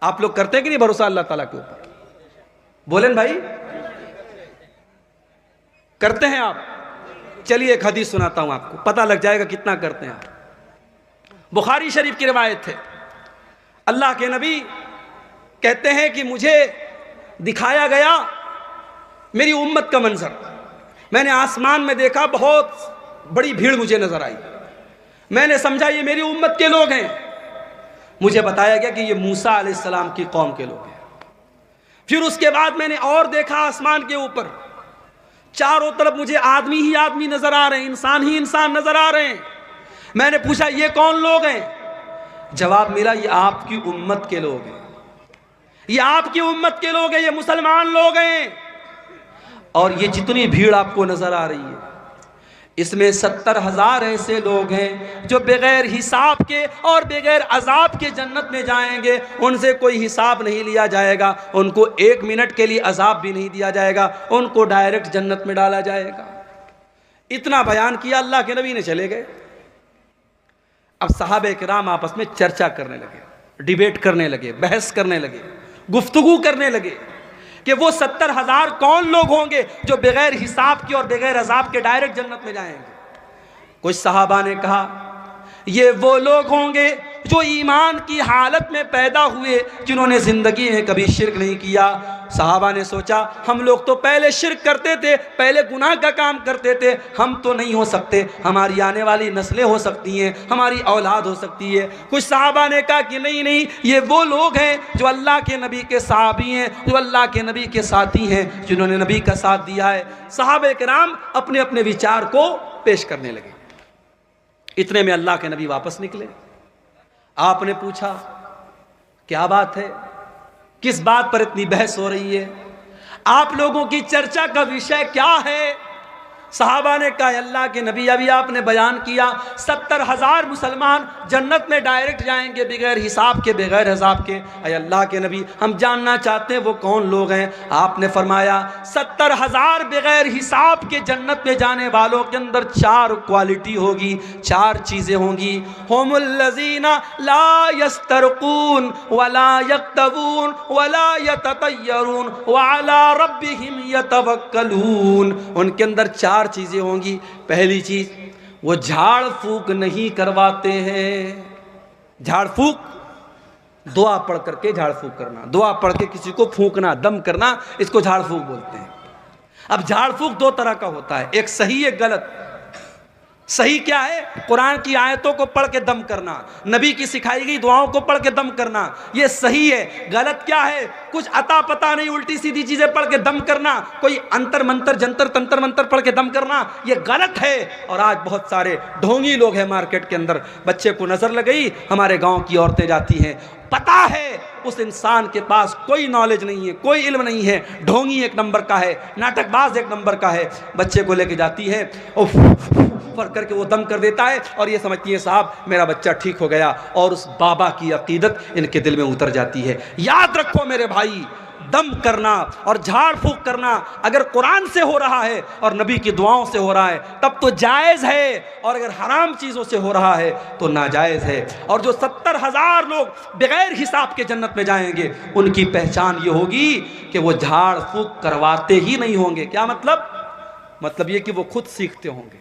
آپ لوگ کرتے ہیں کہ نہیں بھروسہ اللہ تعالیٰ کے اوپر؟ بولیں بھائی، کرتے ہیں آپ؟ چلیے ایک حدیث سناتا ہوں آپ کو، پتہ لگ جائے گا کتنا کرتے ہیں آپ۔ بخاری شریف کی روایت ہے، اللہ کے نبی کہتے ہیں کہ مجھے دکھایا گیا میری امت کا منظر، میں نے آسمان میں دیکھا، بہت بڑی بھیڑ مجھے نظر آئی، میں نے سمجھا یہ میری امت کے لوگ ہیں، مجھے بتایا گیا کہ یہ موسیٰ علیہ السلام کی قوم کے لوگ ہیں۔ پھر اس کے بعد میں نے اور دیکھا آسمان کے اوپر، چاروں طرف مجھے آدمی ہی آدمی نظر آ رہے ہیں، انسان ہی انسان نظر آ رہے ہیں۔ میں نے پوچھا یہ کون لوگ ہیں؟ جواب ملا یہ آپ کی امت کے لوگ ہیں، یہ آپ کی امت کے لوگ ہیں، یہ مسلمان لوگ ہیں۔ اور یہ جتنی بھیڑ آپ کو نظر آ رہی ہے اس میں 70,000 ایسے لوگ ہیں جو بغیر حساب کے اور بغیر عذاب کے جنت میں جائیں گے، ان سے کوئی حساب نہیں لیا جائے گا، ان کو 1 منٹ کے لیے عذاب بھی نہیں دیا جائے گا، ان کو ڈائریکٹ جنت میں ڈالا جائے گا۔ اتنا بیان کیا اللہ کے نبی نے، چلے گئے۔ اب صحابہ کرام آپس میں چرچا کرنے لگے، ڈیبیٹ کرنے لگے، بحث کرنے لگے، گفتگو کرنے لگے کہ وہ 70,000 کون لوگ ہوں گے جو بغیر حساب کے اور بغیر عذاب کے ڈائریکٹ جنت میں جائیں گے۔ کچھ صحابہ نے کہا یہ وہ لوگ ہوں گے جو ایمان کی حالت میں پیدا ہوئے، جنہوں نے زندگی میں کبھی شرک نہیں کیا۔ صحابہ نے سوچا ہم لوگ تو پہلے شرک کرتے تھے، پہلے گناہ کا کام کرتے تھے، ہم تو نہیں ہو سکتے، ہماری آنے والی نسلیں ہو سکتی ہیں، ہماری اولاد ہو سکتی ہے۔ کچھ صحابہ نے کہا کہ نہیں، یہ وہ لوگ ہیں جو اللہ کے نبی کے صحابی ہیں، جو اللہ کے نبی کے ساتھی ہیں، جنہوں نے نبی کا ساتھ دیا ہے۔ صحابہ کرام اپنے اپنے وچار کو پیش کرنے لگے۔ اتنے میں اللہ کے نبی واپس نکلے۔ آپ نے پوچھا کیا بات ہے، کس بات پر اتنی بحث ہو رہی ہے، آپ لوگوں کی چرچا کا وشے کیا ہے؟ صحابہ نے کہا اللہ کے نبی ابھی آپ نے بیان کیا 70,000 مسلمان جنت میں ڈائریکٹ جائیں گے بغیر حساب کے، بغیر عذاب کے۔ اے اللہ کے نبی ہم جاننا چاہتے ہیں وہ کون لوگ ہیں؟ آپ نے فرمایا 70,000 بغیر حساب کے جنت میں جانے والوں کے اندر 4 کوالٹی ہوگی، 4 چیزیں ہوں گی۔ هم الذین لا یسترقون ولا یکتوون ولا یتطیرون وعلی ربهم یتوکلون۔ ان کے اندر 4 چیزیں ہوں گی۔ پہلی چیز وہ جھاڑ پھونک نہیں کرواتے ہیں۔ جھاڑ پھونک دعا پڑھ کر کے جھاڑ پھونک کرنا، دعا پڑھ کے کسی کو پھونکنا، دم کرنا، اس کو جھاڑ پھونک بولتے ہیں۔ اب جھاڑ پھونک 2 طرح کا ہوتا ہے، ایک صحیح ایک غلط۔ صحیح کیا ہے؟ قرآن کی آیتوں کو پڑھ کے دم کرنا، نبی کی سکھائی گئی دعاؤں کو پڑھ کے دم کرنا، یہ صحیح ہے۔ غلط کیا ہے؟ کچھ عطا پتہ نہیں الٹی سیدھی چیزیں پڑھ کے دم کرنا، کوئی انتر منتر جنتر تنتر منتر پڑھ کے دم کرنا، یہ غلط ہے۔ اور آج بہت سارے ڈھونگی لوگ ہیں مارکیٹ کے اندر، بچے کو نظر لگئی، ہمارے گاؤں کی عورتیں جاتی ہیں، پتہ ہے اس انسان کے پاس کوئی نالج نہیں ہے، کوئی علم نہیں ہے، ڈھونگی ایک نمبر کا ہے، ناٹک باز ایک نمبر کا ہے، بچے کو لے کے جاتی ہے پر کر کے وہ دم کر دیتا ہے، اور یہ سمجھتی ہے صاحب میرا بچہ ٹھیک ہو گیا، اور اس بابا کی عقیدت ان کے دل میں اتر جاتی ہے۔ یاد رکھو میرے بھائی، دم کرنا اور جھاڑ پھونک کرنا اگر قرآن سے ہو رہا ہے اور نبی کی دعاؤں سے ہو رہا ہے تب تو جائز ہے، اور اگر حرام چیزوں سے ہو رہا ہے تو ناجائز ہے۔ اور جو 70,000 لوگ بغیر حساب کے جنت میں جائیں گے ان کی پہچان یہ ہوگی کہ وہ جھاڑ پھونک کرواتے ہی نہیں ہوں گے۔ کیا مطلب؟ مطلب یہ کہ وہ خود سیکھتے ہوں گے۔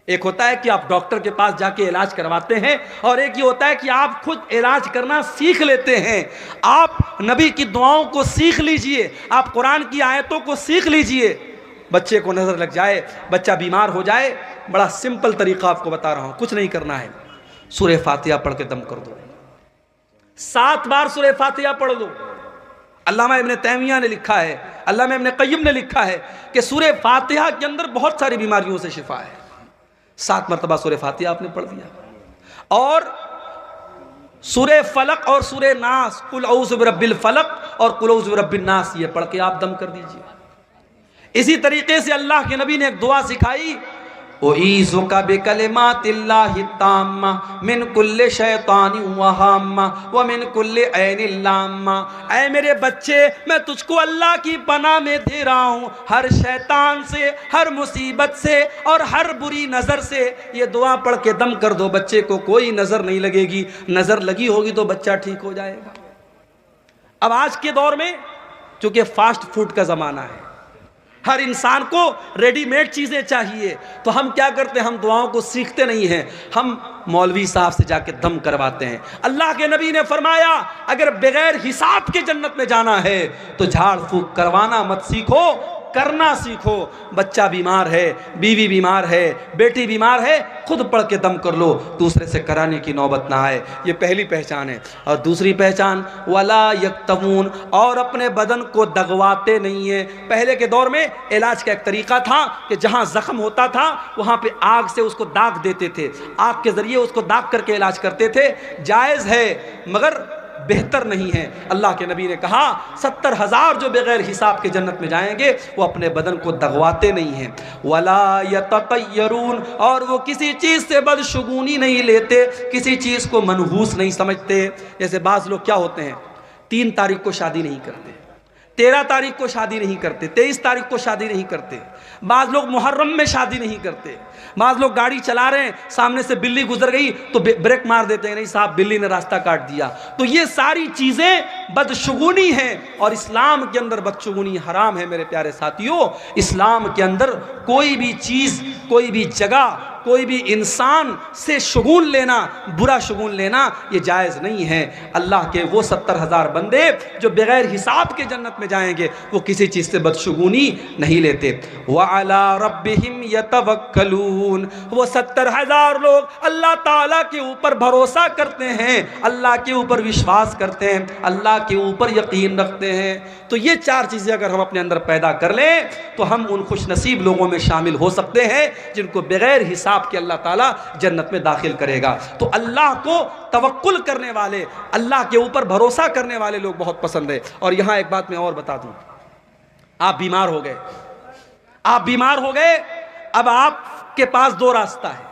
ایک ہوتا ہے کہ آپ ڈاکٹر کے پاس جا کے علاج کرواتے ہیں، اور ایک یہ ہوتا ہے کہ آپ خود علاج کرنا سیکھ لیتے ہیں۔ آپ نبی کی دعاؤں کو سیکھ لیجئے، آپ قرآن کی آیتوں کو سیکھ لیجئے۔ بچے کو نظر لگ جائے، بچہ بیمار ہو جائے، بڑا سمپل طریقہ آپ کو بتا رہا ہوں، کچھ نہیں کرنا ہے، سورہ فاتحہ پڑھ کے دم کر دو، 7 بار سورہ فاتحہ پڑھ لو۔ علامہ ابن تیمیہ نے لکھا ہے، علامہ ابن قیم نے لکھا ہے کہ سورہ فاتحہ کے اندر بہت ساری بیماریوں سے شفا ہے۔ 7 مرتبہ سورہ فاتحہ آپ نے پڑھ دیا، اور سورہ فلق اور سورہ ناس، قل اعوذ برب الفلق اور قل اعوذ برب الناس، یہ پڑھ کے آپ دم کر دیجئے۔ اسی طریقے سے اللہ کے نبی نے ایک دعا سکھائی، اعیذک بکلمات اللہ التامہ من کل شیطان وہامہ ومن کل عین لامہ۔ اے میرے بچے میں تجھ کو اللہ کی پناہ میں دے رہا ہوں ہر شیطان سے، ہر مصیبت سے اور ہر بری نظر سے۔ یہ دعا پڑھ کے دم کر دو، بچے کو کوئی نظر نہیں لگے گی، نظر لگی ہوگی تو بچہ ٹھیک ہو جائے گا۔ اب آج کے دور میں چونکہ فاسٹ فوڈ کا زمانہ ہے، ہر انسان کو ریڈی میڈ چیزیں چاہیے، تو ہم کیا کرتے ہیں؟ ہم دعاؤں کو سیکھتے نہیں ہیں، ہم مولوی صاحب سے جا کے دم کرواتے ہیں۔ اللہ کے نبی نے فرمایا اگر بغیر حساب کے جنت میں جانا ہے تو جھاڑ پھونک کروانا مت سیکھو، کرنا سیکھو۔ بچہ بیمار ہے، بیوی بیمار ہے، بیٹی بیمار ہے، خود پڑھ کے دم کر لو، دوسرے سے کرانے کی نوبت نہ آئے۔ یہ پہلی پہچان ہے۔ اور دوسری پہچان ولا یکتمون، اور اپنے بدن کو دغواتے نہیں ہیں۔ پہلے کے دور میں علاج کا ایک طریقہ تھا کہ جہاں زخم ہوتا تھا وہاں پہ آگ سے اس کو داغ دیتے تھے، آگ کے ذریعے اس کو داغ کر کے علاج کرتے تھے۔ جائز ہے مگر بہتر نہیں ہے۔ اللہ کے نبی نے کہا 70,000 جو بغیر حساب کے جنت میں جائیں گے وہ اپنے بدن کو دغواتے نہیں ہیں۔ ولا یتطیرون، اور وہ کسی چیز سے بدشگونی نہیں لیتے، کسی چیز کو منحوس نہیں سمجھتے۔ جیسے بعض لوگ کیا ہوتے ہیں 3 تاریخ کو شادی نہیں کرتے، 13 تاریخ کو شادی نہیں کرتے، 23 تاریخ کو شادی نہیں کرتے، بعض لوگ محرم میں شادی نہیں کرتے، بعض لوگ گاڑی چلا رہے ہیں سامنے سے بلی گزر گئی تو بریک مار دیتے ہیں، نہیں صاحب بلی نے راستہ کاٹ دیا۔ تو یہ ساری چیزیں بدشگونی ہیں، اور اسلام کے اندر بدشگونی حرام ہے میرے پیارے ساتھیوں۔ اسلام کے اندر کوئی بھی چیز، کوئی بھی جگہ، کوئی بھی انسان سے شگون لینا، برا شگون لینا یہ جائز نہیں ہے۔ اللہ کے وہ 70,000 بندے جو بغیر حساب کے جنت میں جائیں گے وہ کسی چیز سے بدشگونی نہیں لیتے۔ وَعَلَىٰ رَبِّهِمْ يَتَوَكَّلُونَ، وہ 70,000 لوگ اللہ تعالیٰ کے اوپر بھروسہ کرتے ہیں، اللہ کے اوپر وشواس کرتے ہیں، اللہ کے اوپر یقین رکھتے ہیں۔ تو یہ 4 چیزیں اگر ہم اپنے اندر پیدا کر لیں تو ہم ان خوش نصیب لوگوں میں شامل ہو سکتے ہیں جن کو بغیر حساب کے اللہ تعالیٰ جنت میں داخل کرے گا۔ تو اللہ کو توکل کرنے والے، اللہ کے اوپر بھروسہ کرنے والے لوگ بہت پسند ہے۔ اور یہاں ایک بات میں اور بتا دوں، آپ بیمار ہو گئے، آپ بیمار ہو گئے، اب آپ کے پاس 2 راستہ ہے۔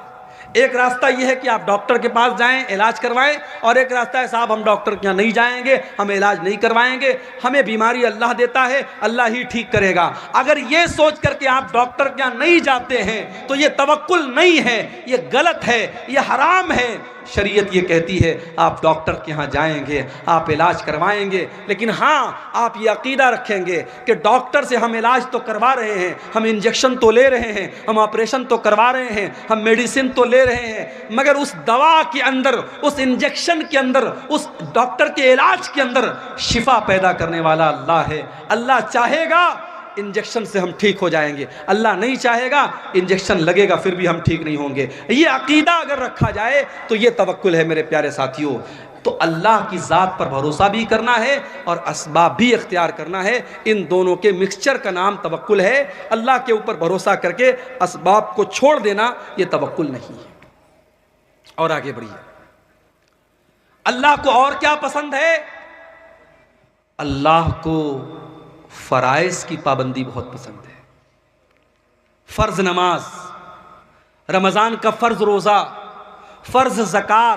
ایک راستہ یہ ہے کہ آپ ڈاکٹر کے پاس جائیں، علاج کروائیں، اور ایک راستہ ہے صاحب ہم ڈاکٹر کے یہاں نہیں جائیں گے، ہم علاج نہیں کروائیں گے، ہمیں بیماری اللہ دیتا ہے، اللہ ہی ٹھیک کرے گا۔ اگر یہ سوچ کر کے آپ ڈاکٹر کے یہاں نہیں جاتے ہیں تو یہ توکل نہیں ہے، یہ غلط ہے، یہ حرام ہے۔ شریعت یہ کہتی ہے آپ ڈاکٹر کے ہاں جائیں گے، آپ علاج کروائیں گے، لیکن ہاں آپ یہ عقیدہ رکھیں گے کہ ڈاکٹر سے ہم علاج تو کروا رہے ہیں، ہم انجیکشن تو لے رہے ہیں، ہم آپریشن تو کروا رہے ہیں، ہم میڈیسن تو لے رہے ہیں، مگر اس دوا کے اندر، اس انجیکشن کے اندر، اس ڈاکٹر کے علاج کے اندر شفا پیدا کرنے والا اللہ ہے۔ اللہ چاہے گا انجیکشن سے ہم ٹھیک ہو جائیں گے، اللہ نہیں چاہے گا انجیکشن لگے گا پھر بھی ہم ٹھیک نہیں ہوں گے۔ یہ عقیدہ اگر رکھا جائے تو یہ توکل ہے میرے پیارے ساتھیوں۔ تو اللہ کی ذات پر بھروسہ بھی کرنا ہے اور اسباب بھی اختیار کرنا ہے، ان دونوں کے مکسچر کا نام توکل ہے۔ اللہ کے اوپر بھروسہ کر کے اسباب کو چھوڑ دینا یہ توکل نہیں ہے۔ اور آگے بڑھیے، اللہ کو اور کیا پسند ہے؟ اللہ کو فرائض کی پابندی بہت پسند ہے۔ فرض نماز، رمضان کا فرض روزہ، فرض زکوٰۃ،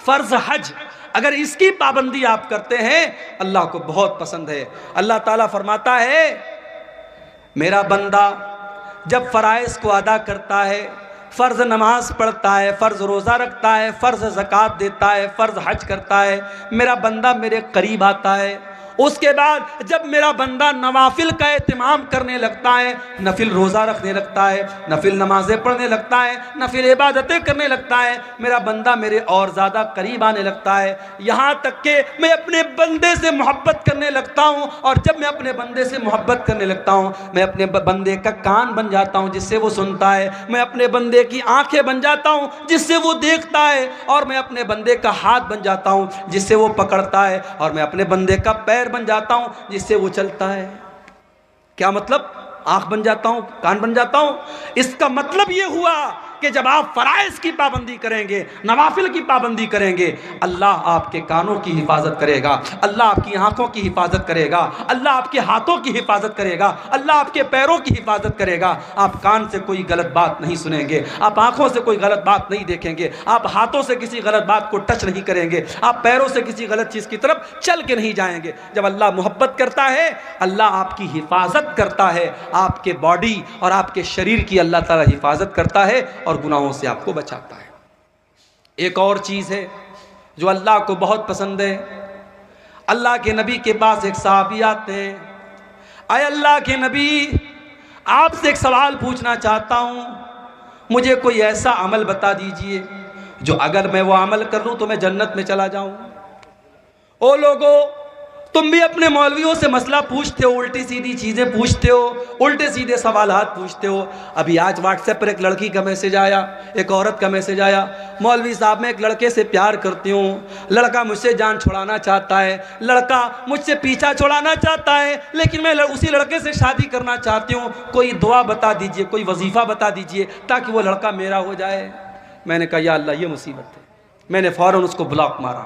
فرض حج، اگر اس کی پابندی آپ کرتے ہیں اللہ کو بہت پسند ہے۔ اللہ تعالیٰ فرماتا ہے میرا بندہ جب فرائض کو ادا کرتا ہے، فرض نماز پڑھتا ہے، فرض روزہ رکھتا ہے، فرض زکوٰۃ دیتا ہے، فرض حج کرتا ہے، میرا بندہ میرے قریب آتا ہے۔ اس کے بعد جب میرا بندہ نوافل کا اہتمام کرنے لگتا ہے، نفل روزہ رکھنے لگتا ہے، نفل نمازیں پڑھنے لگتا ہے، نفل عبادتیں کرنے لگتا ہے، میرا بندہ میرے اور زیادہ قریب آنے لگتا ہے، یہاں تک کہ میں اپنے بندے سے محبت کرنے لگتا ہوں۔ اور جب میں اپنے بندے سے محبت کرنے لگتا ہوں میں اپنے بندے کا کان بن جاتا ہوں جس سے وہ سنتا ہے، میں اپنے بندے کی آنکھیں بن جاتا ہوں جس سے وہ دیکھتا ہے، اور میں اپنے بندے کا ہاتھ بن جاتا ہوں جس سے وہ پکڑتا ہے، اور میں اپنے بندے کا پیر بن جاتا ہوں جس سے وہ چلتا ہے۔ کیا مطلب؟ آنکھ بن جاتا ہوں، کان بن جاتا ہوں۔ اس کا مطلب یہ ہوا کہ جب آپ فرائض کی پابندی کریں گے، نوافل کی پابندی کریں گے، اللہ آپ کے کانوں کی حفاظت کرے گا، اللہ آپ کی آنکھوں کی حفاظت کرے گا، اللہ آپ کے ہاتھوں کی حفاظت کرے گا، اللہ آپ کے پیروں کی حفاظت کرے گا۔ آپ کان سے کوئی غلط بات نہیں سنیں گے، آپ آنکھوں سے کوئی غلط بات نہیں دیکھیں گے، آپ ہاتھوں سے کسی غلط بات کو ٹچ نہیں کریں گے، آپ پیروں سے کسی غلط چیز کی طرف چل کے نہیں جائیں گے۔ جب اللہ محبت کرتا ہے اللہ آپ کی حفاظت کرتا ہے، آپ کے باڈی اور آپ کے شریر کی اللہ تعالیٰ حفاظت کرتا ہے اور گناہوں سے آپ کو بچاتا ہے۔ ایک اور چیز ہے جو اللہ کو بہت پسند ہے، اللہ کے نبی کے پاس ایک صحابی آتے ہیں، اے اللہ کے نبی آپ سے ایک سوال پوچھنا چاہتا ہوں، مجھے کوئی ایسا عمل بتا دیجئے جو اگر میں وہ عمل کر لوں تو میں جنت میں چلا جاؤں۔ او لوگو، تم بھی اپنے مولویوں سے مسئلہ پوچھتے ہو، الٹی سیدھی چیزیں پوچھتے ہو، الٹے سیدھے سوالات پوچھتے ہو۔ ابھی آج واٹس ایپ پر ایک لڑکی کا میسج آیا، ایک عورت کا میسج آیا، مولوی صاحب میں ایک لڑکے سے پیار کرتی ہوں، لڑکا مجھ سے جان چھڑانا چاہتا ہے، لڑکا مجھ سے پیچھا چھڑانا چاہتا ہے، لیکن میں اسی لڑکے سے شادی کرنا چاہتی ہوں، کوئی دعا بتا دیجئے، کوئی وظیفہ بتا دیجئے تاکہ وہ لڑکا میرا ہو جائے۔ میں نے کہا یا اللہ یہ مصیبت ہے، میں نے فوراً اس کو بلاک مارا۔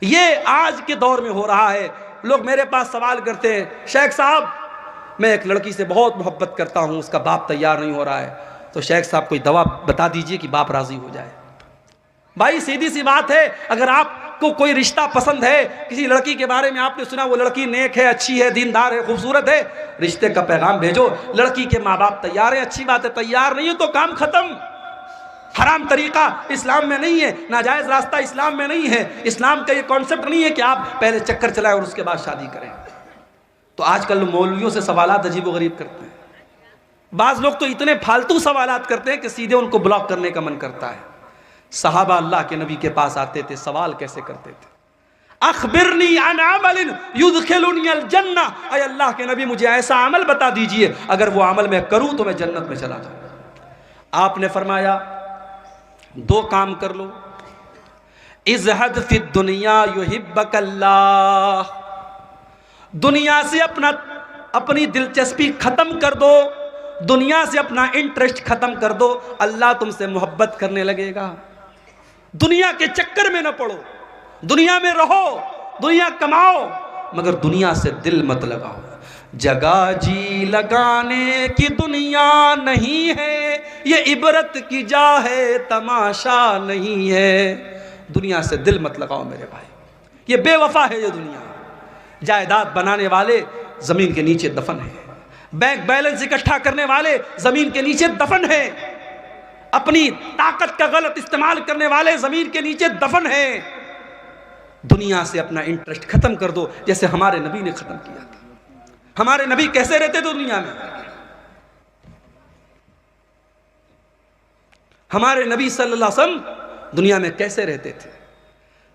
یہ آج کے دور میں ہو رہا ہے۔ لوگ میرے پاس سوال کرتے ہیں، شیخ صاحب میں ایک لڑکی سے بہت محبت کرتا ہوں، اس کا باپ تیار نہیں ہو رہا ہے، تو شیخ صاحب کوئی دوا بتا دیجئے کہ باپ راضی ہو جائے۔ بھائی سیدھی سی بات ہے، اگر آپ کو کوئی رشتہ پسند ہے، کسی لڑکی کے بارے میں آپ نے سنا وہ لڑکی نیک ہے، اچھی ہے، دیندار ہے، خوبصورت ہے، رشتے کا پیغام بھیجو۔ لڑکی کے ماں باپ تیار ہیں، اچھی بات ہے، تیار نہیں ہے تو کام ختم۔ حرام طریقہ اسلام میں نہیں ہے، ناجائز راستہ اسلام میں نہیں ہے، اسلام کا یہ کانسیپٹ نہیں ہے کہ آپ پہلے چکر چلائیں اور اس کے بعد شادی کریں۔ تو آج کل مولویوں سے سوالات عجیب و غریب کرتے ہیں، بعض لوگ تو اتنے پھالتو سوالات کرتے ہیں کہ سیدھے ان کو بلاک کرنے کا من کرتا ہے۔ صحابہ اللہ کے نبی کے پاس آتے تھے، سوال کیسے کرتے تھے؟ اخبرنی عن عمل یدخلنی الجنہ، اے اللہ کے نبی مجھے ایسا عمل بتا دیجئے اگر وہ عمل میں کروں تو میں جنت میں چلا جاؤں۔ آپ نے فرمایا دو کام کر لو، ازہد فی الدنیا یحبک اللہ، دنیا سے اپنی دلچسپی ختم کر دو، دنیا سے اپنا انٹرسٹ ختم کر دو، اللہ تم سے محبت کرنے لگے گا۔ دنیا کے چکر میں نہ پڑو، دنیا میں رہو، دنیا کماؤ، مگر دنیا سے دل مت لگاؤ۔ جگہ جی لگانے کی دنیا نہیں ہے، یہ عبرت کی جا ہے، تماشا نہیں ہے۔ دنیا سے دل مت لگاؤ میرے بھائی، یہ بے وفا ہے یہ دنیا۔ جائیداد بنانے والے زمین کے نیچے دفن ہیں، بینک بیلنس اکٹھا کرنے والے زمین کے نیچے دفن ہیں، اپنی طاقت کا غلط استعمال کرنے والے زمین کے نیچے دفن ہیں۔ دنیا سے اپنا انٹرسٹ ختم کر دو، جیسے ہمارے نبی نے ختم کیا تھا۔ ہمارے نبی کیسے رہتے تھے دنیا میں؟ ہمارے نبی صلی اللہ علیہ وسلم دنیا میں کیسے رہتے تھے؟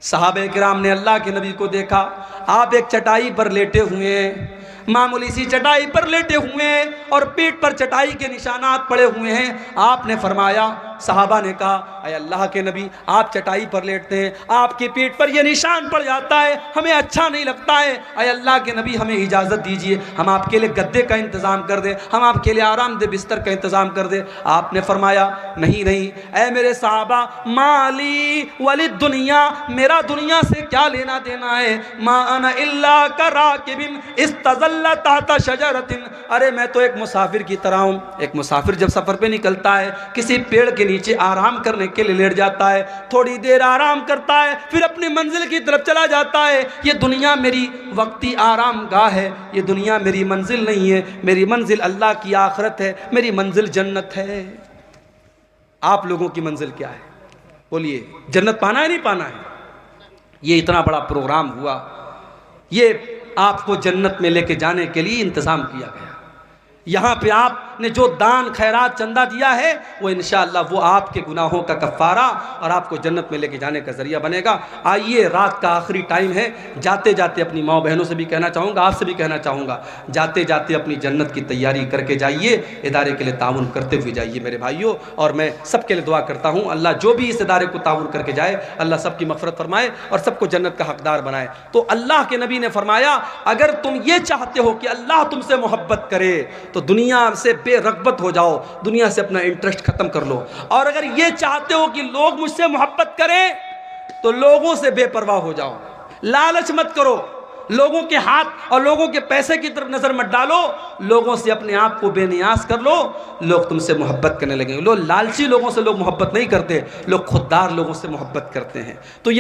صحابہ کرام نے اللہ کے نبی کو دیکھا، آپ ایک چٹائی پر لیٹے ہوئے ہیں، معمولی سی چٹائی پر لیٹے ہوئے ہیں اور پیٹ پر چٹائی کے نشانات پڑے ہوئے ہیں۔ آپ نے فرمایا، صحابہ نے کہا اے اللہ کے نبی آپ چٹائی پر لیٹتے ہیں، آپ کی پیٹ پر یہ نشان پڑ جاتا ہے، ہمیں اچھا نہیں لگتا ہے، اے اللہ کے نبی ہمیں اجازت دیجئے ہم آپ کے لئے گدے کا انتظام کر دیں، ہم آپ کے لئے آرام دہ بستر کا انتظام کر دیں۔ آپ نے فرمایا نہیں نہیں اے میرے صحابہ، مالی وللدنیا، میرا دنیا سے کیا لینا دینا ہے، ما انا الا کراکب استظل تحت شجرۃ، ارے میں تو ایک مسافر کی طرح ہوں۔ ایک مسافر جب سفر پہ نکلتا ہے کسی پیڑ کے نیچے آرام کرنے کے لیے لیٹ جاتا ہے، تھوڑی دیر آرام کرتا ہے، پھر اپنی منزل کی طرف چلا جاتا ہے۔ یہ دنیا میری وقتی آرام گاہ ہے، یہ دنیا میری منزل نہیں ہے، میری منزل اللہ کی آخرت ہے، میری منزل جنت ہے۔ آپ لوگوں کی منزل کیا ہے؟ بولیے، جنت پانا ہے نہیں پانا ہے؟ یہ اتنا بڑا پروگرام ہوا، یہ آپ کو جنت میں لے کے جانے کے لیے انتظام کیا گیا۔ یہاں پہ آپ نے جو دان خیرات چندہ دیا ہے وہ انشاءاللہ وہ آپ کے گناہوں کا کفارہ اور آپ کو جنت میں لے کے جانے کا ذریعہ بنے گا۔ آئیے، رات کا آخری ٹائم ہے، جاتے جاتے اپنی ماں بہنوں سے بھی کہنا چاہوں گا، آپ سے بھی کہنا چاہوں گا، جاتے جاتے اپنی جنت کی تیاری کر کے جائیے، ادارے کے لیے تعاون کرتے ہوئے جائیے میرے بھائیوں۔ اور میں سب کے لیے دعا کرتا ہوں، اللہ جو بھی اس ادارے کو تعاون کر کے جائے اللہ سب کی مغفرت فرمائے اور سب کو جنت کا حقدار بنائے۔ تو اللہ کے نبی نے فرمایا اگر تم یہ چاہتے ہو کہ اللہ تم سے محبت کرے تو دنیا سے بے رغبت ہو جاؤ، دنیا سے اپنا انٹرسٹ ختم کر لو، اور اگر یہ چاہتے ہو کہ لوگ مجھ سے محبت کریں تو لوگوں سے بے پرواہ ہو جاؤ، لالچ مت کرو، لوگوں کے ہاتھ اور لوگوں کے پیسے کی طرف نظر مت ڈالو، لوگوں سے اپنے آپ کو بے نیاز کر لو، لوگ تم سے محبت کرنے لگیں گے۔ لوگ لالچی لوگوں سے لوگ محبت نہیں کرتے، لوگ خوددار لوگوں سے محبت کرتے ہیں۔ تو یہ